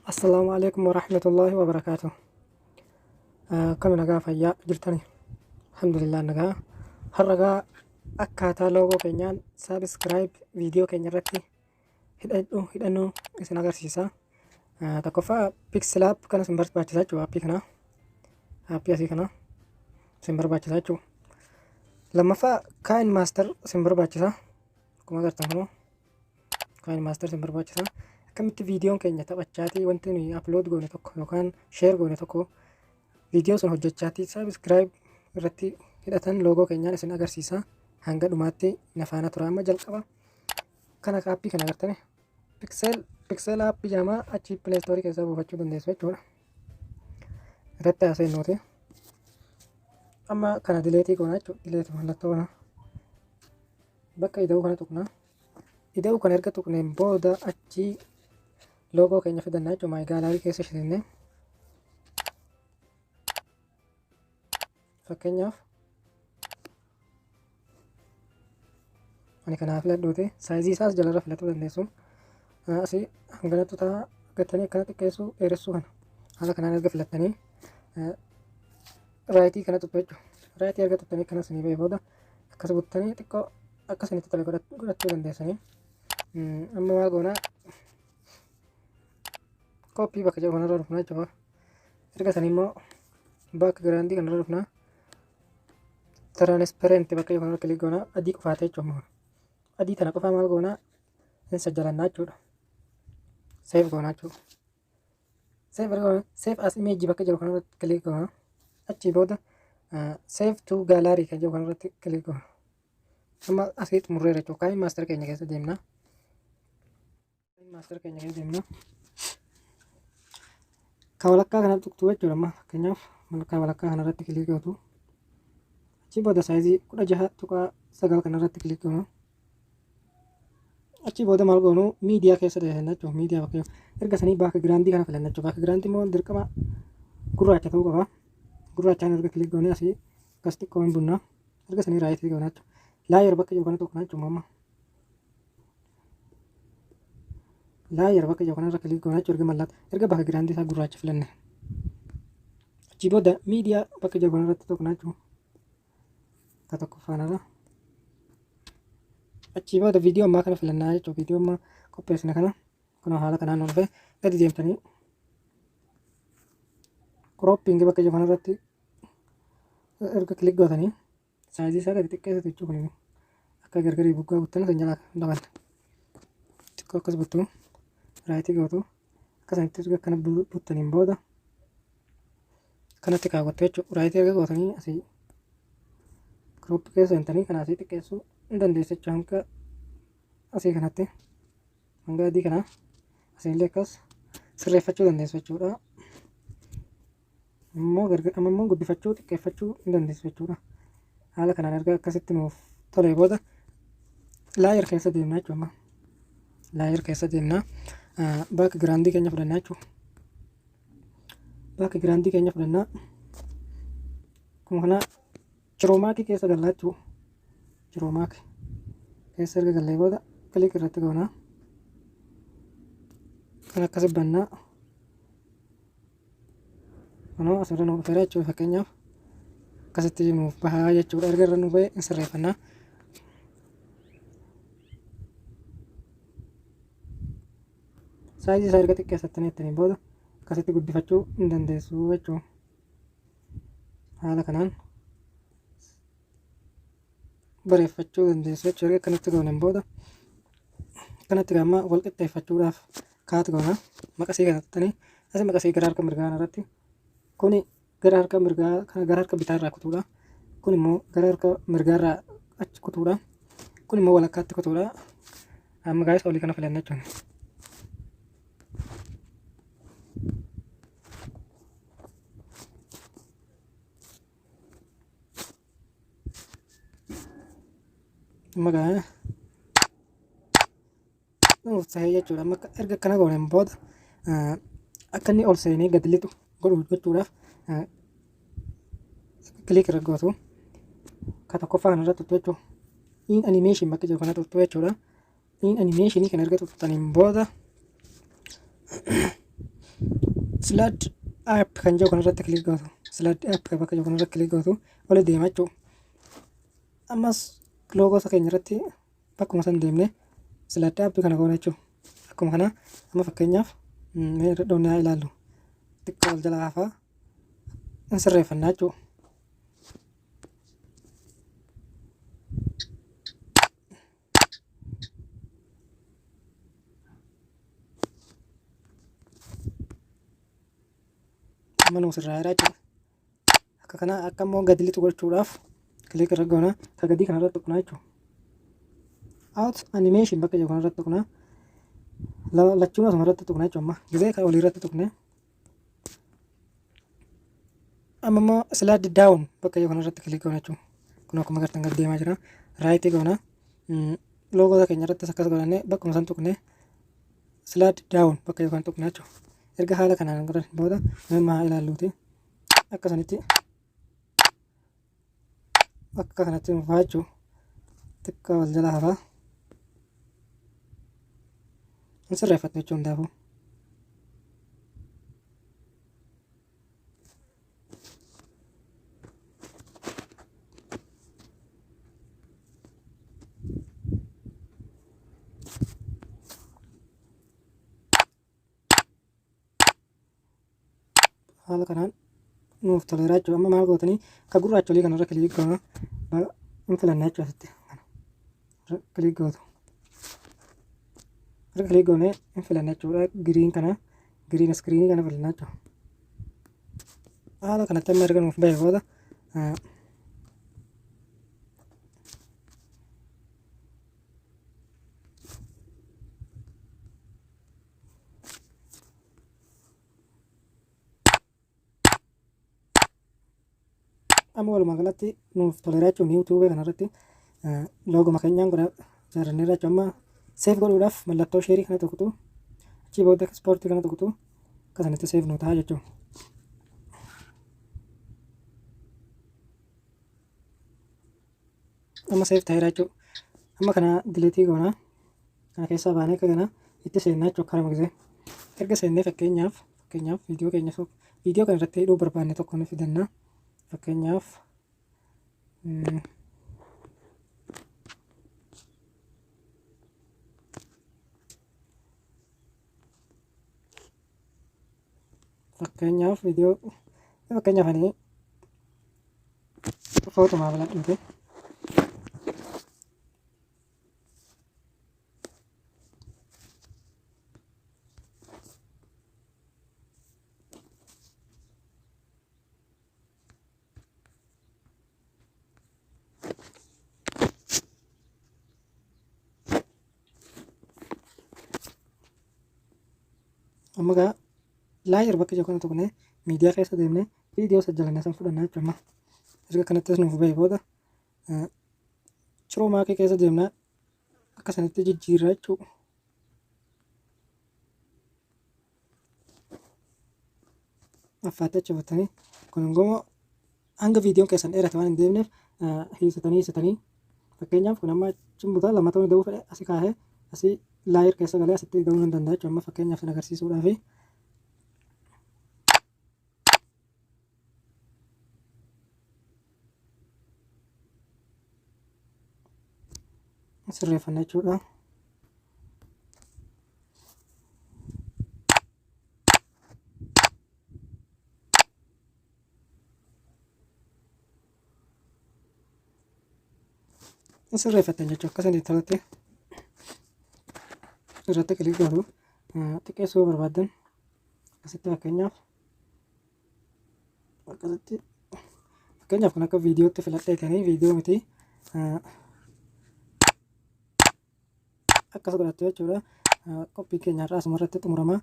Assalamu alaikum warahmatullahi wabarakatuh. Kami nagaa fayyaa jirtani. Alhamdulillah nagaa. Harragaa akkaataa loogoo keenyaan saabskraayib viidiyoo keenya irratti hidhannoo isin agarsiisa. Tokkoffaa pikselaap kana isin barbaachisaa jechuudha. Aappii asii kana isin barbaachisaa jechuudha. Lammaffaa kaayin maaster isin barbaachisa. Akkuma agartan kunoo kaayin maaster isin barbaachisa. Akkamitti viidiyoon keenya taphachaatii wanti nuyi upload goone tokko yookaan share goone tokko viidiyoo sun hojjechaatii saabskraayib irratti hidhatan loogoo keenyaan isin agarsiisa. Hanga dhumaatti na faana tura. Amma jalqaba kana aappii kana agartani piksel aappii jedhama. Achi pileestoorii keessaa buufachuu dandeessu jechuudha. Irratti haasa'innuuti. Amma kana dileetii goona jechuudha. Dileetii mallattoo kana bakka ida'uu kana tuqna. Ida'uu kana erga tuqneen booda achi loogoo keenya fidannaa jechuudha. Maay gaalaarii keessa isheenee fakkeenyaaf ani kanaa filadhuuti. Saayizii isaas jalarra filatuu dandeessu. Asii hanganattu ta'a gattanii akkana xiqqeessuu dheeressuu kana haala kanaan erga filattanii raayitii kana tuqxu jechuudha. Raayitii erga tuqxanii kanas ni ba'e booda akkas buttanii xiqqoo akka isinitti tole godhachuu dandeessanii. Amma maal goonaa koppii bakka jedhu kanarra dhufnaa jechuudha. Erga sanii immoo baakgiraandii kanarra dhufnaa. Tiraansiparentii bakka jedhu kanarra kilik goonaa. Adii qofaatee jechuudha. Adii tana qofaa maal goonaa hin sajjalannaa jechuudha. Seef goonaa jechuudha. Seef as imeejii bakka jedhu kanarratti kilik goonaa. Achii booda seef tuu gaalaarii kan jedhu kanarratti kilik goonaa. Amma asii xumurreera jechuudha. Kaayin maaster keenya keessa deemnaa. Kan walakkaa kana tuqxu jechuudha. Amma fakkeenyaaf kan walakkaa kanarratti kilik gootu. Achii booda saayizii 16.9 kanarratti kilik goonaa. Achii booda maal goonuu miidiyaa keessa deemna jechuudha. Miidiyaa bakka erga sanii baakgiraandii kana filanna jechuudha. Baakgiraandii immoo dirqama gurraacha ta'uu qaba. Gurraachaan erga kilik goonee asii akkas xiqqoo hin bunnaa. Erga sanii raayitii goonaa jechuudha. Laayar bakka jiru kana tuqnaa jechuudha. Amma laayar bakka jiru kanarra kilik goonaa jechuudha. Erga mallattoo erga baakgiraandii isaa gurraacha filanne. Achii booda miidiyaa bakka jiru kanarratti tuqnaa jechuudha. Akka tokkoffaanarra. Achii booda viidiyoo ammaa kana filannaa jechuudha. Viidiyoo ammaa qopheessine kana kunoo haala kanaan ol dhufee gadi deemtanii kirooppingi bakka jiru kanarratti erga kilik gootanii saayizii isaa gadi xiqqeessitu jechuudha. Kun akka gargarii buggaa buttan san jalaa dabalte xiqqoo akkas buttu raayitii gootu akkasanitti erga kana buttaniin booda kanatti kaawwattu jechuudha. Raayitii erga gootanii asii kirooppii keessa hintanii kana asii xiqqeessuu hin dandeessu jechuudha. Hanga asii kanatti hanga adii kana asiillee akkas sirreeffachuu dandeessu jechuudha. Ammoo guddifachuu xiqqeeffachuu hin dandeessu jechuudha. Haala kanaan erga akkasitti nuuf tole booda laayar keessa deemnaa jechuudha. Laayar keessa deemnaa baakgiraandii keenya fudhannaa jechuudha. Baakgiraandii keenya fudhannaa kun kana chiroomaakii keessa gallaa jechuudha. Chiroomaakii keessa erga gallee booda kilik irratti goonaa. Kan akkas bannaa kunoo asirra nuuf dhufeera jechuudha. Fakkeenyaaf akkasitti nuuf bahaa jechuudha. Erga irra nuuf ba'e hin sirreeffannaa. Saayizii isaa erga xiqqeessattanii jettanii booda akkasitti guddifachuu hin dandeessu jechuudha. Haala kanaan bareeffachuu dandeessu jechuudha. Erga akkanatti gooneen booda akkanatti gaamma wal qixxeeffachuudhaaf kaat goonaa. Maqasii kanatti asii maqasii gara harka mirgaa irratti kuni gara harka mirgaa kana gara harka bitaa irraa kutuudha. Kun immoo gara harka mirgaa irraa achi kutuudha. Kun immoo walakkaatti kutuudha. Amma gaa'is olii kana filanna jechuudha. Amma gaa'ee nuuf ta'ee jechuudha. Amma erga akkana gooneen booda akka inni ol seenee gadi lixu gochuudhaaf kilik irra gootu. Ka tokkoffaa kanarra tuttu jechuudha. In animation bakka jiru kana tuttu jechuudha. In animationii kana erga tuttaniin booda Slaad app kan jiru kanarratti kilik gootu. Slaad app bakka jiru kanarratti kilik gootu oli deema jechuudha. Ammas loogoota keenya irratti bakkuma san deemnee Slaad app kana goona jechuudha. Akkuma kana amma fakkeenyaaf mee irra dhoofnee haa ilaallu. Xiqqoo wal jala hafaa in sirreeffannaa jechuudha. Amma nuus irraa jira jechuudha. Akka kana akka immoo gadi lixu gochuudhaaf kilik irra goona. Ka gadii kanarratti tuqnaa jechuudha. Out animation bakka jiru kanarratti tuqnaa. Lachuun asuma irratti tuqnaa jechuudha. Amma gisee kan olii irratti tuqnee. Amma immoo Slaad down bakka jiru kanarratti kilik goona jechuudha. Kun akkuma agartan gad deemaa jira. Raayitii goona. Loogoota keenya irrattis akkas godhannee bakkuma san tuqnee Slaad down bakka jiru kana tuqnaa jechuudha. Erga haala kanaan godhan booda nama ilaalluuti akkasanitti akka kanatti nufaa jechuudha. Xiqqaa wal jala hafaa in sirreeffatu jechuun hundaafuu. Haala kanaan nuuf toleera jechuudha. Amma maal gootanii ka gurraacha olii kanarra kilik goona in filannaa jechuudha. Asitti kilik gootu. Irra kilik goonee in filannaa jechuudha. Giriin kana giriin iskiriinii kana filannaa jechuudha. Haala kanatti amma erga nuuf bahe booda amma walumaa galatti nuuf toleera jechuun yuutuubee kanarratti loogoma keenyaan godha ijaarranneerra jechuudha. Amma seef godhuudhaaf mallattoo sheerii kana tuqxu achii booda ispoortii kana tuqxu akkasanitti seef nu ta'a jechuudha. Amma seef ta'eera jechuudha. Amma kana dileetii goonaa kana keessaa baanee akka kana itti seennaa jechuudha. Karama gisee erga seennee fakkeenyaaf viidiyoo kana irratti hidhuu barbaanne tokko nu fidannaa. Fakkeenyaaf viidiyoo fakkeenyaaf ani footumaa filadhuuti. Amma gaa laayir bakka jiru kana tuqnee miidiyaa keessa deemnee viidiyoo sajjalannee san fudhannaa jechuudha. Erga kanattis nuuf bahe booda shiroo maakii keessa deemnaa akkasanitti jijjiirraa jechuudha. Affaatti achi buttanii kun immoo hanga viidiyoon keessan dheerate waan hin deemneef hiisatanii fakkeenyaaf kun amma cimbutaa lama ta'uu danda'uu fedhe asii kaahee asii laayir keessa galee asitti ga'uu ni danda'a jechuudha. Amma fakkeenyaaf sin agarsiisuudhaaf sirreeffanna jechuudha. Sirreeffatan jechuudha. Akkasanii tolatti irratti kilik gootu xiqqeessuu barbaaddan akkasitti fakkeenyaaf kun akka viidiyootti filadheetanii viidiyoo miti akkas godhattu jechuudha. Qophii keenya irraa asumarratti xumurama.